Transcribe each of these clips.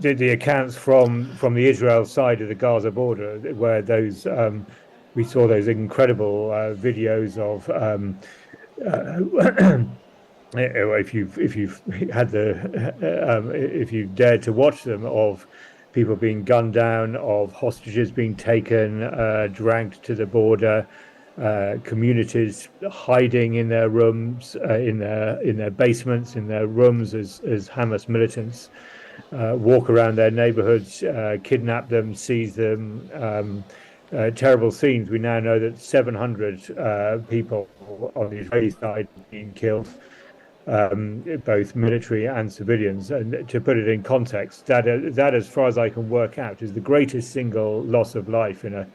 the accounts from the Israel side of the Gaza border, where those we saw those incredible videos of if you've had if you dared to watch them, of people being gunned down, of hostages being taken, dragged to the border, communities hiding in their rooms, in their basements, in their rooms as Hamas militants walk around their neighborhoods, kidnap them, seize them. Terrible scenes. We now know that 700 people on the Israeli side have been killed, both military and civilians. And to put it in context, that, as far as I can work out, is the greatest single loss of life in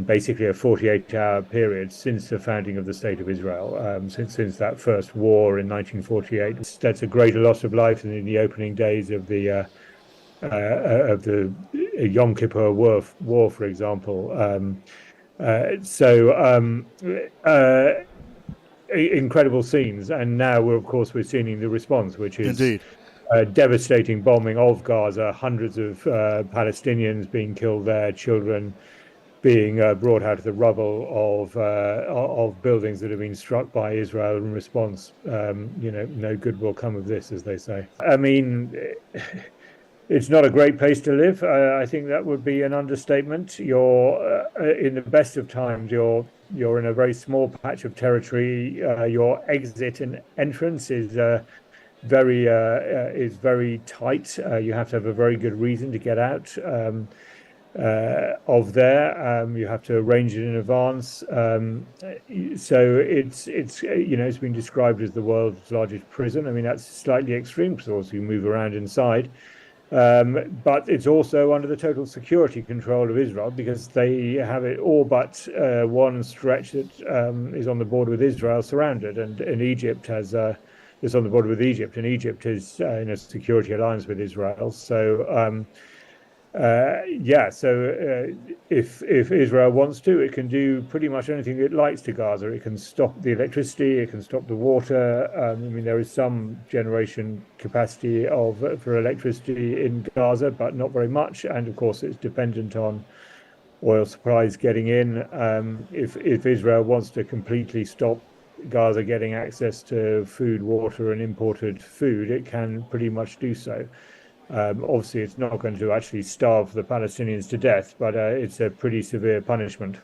basically a 48-hour period since the founding of the State of Israel, since that first war in 1948. That's a greater loss of life than in the opening days of the Yom Kippur War, for example. Incredible scenes, and now we're seeing the response, which is Indeed. Devastating bombing of Gaza, hundreds of Palestinians being killed there, children being brought out of the rubble of buildings that have been struck by Israel in response. No good will come of this, as they say. I mean, it's not a great place to live. I think that would be an understatement. You're in the best of times, you're in a very small patch of territory. Your exit and entrance is very tight. You have to have a very good reason to get out of there. You have to arrange it in advance. So it's been described as the world's largest prison. I mean, that's slightly extreme, because also you move around inside. But it's also under the total security control of Israel, because they have it all but one stretch that is on the border with Israel surrounded, and Egypt has is on the border with Egypt, and Egypt is in a security alliance with Israel. So if Israel wants to, it can do pretty much anything it likes to Gaza. It can stop the electricity, it can stop the water. I mean, there is some generation capacity for electricity in Gaza, but not very much. And of course, it's dependent on oil supplies getting in. If Israel wants to completely stop Gaza getting access to food, water, and imported food, it can pretty much do so. Obviously, it's not going to actually starve the Palestinians to death, but it's a pretty severe punishment.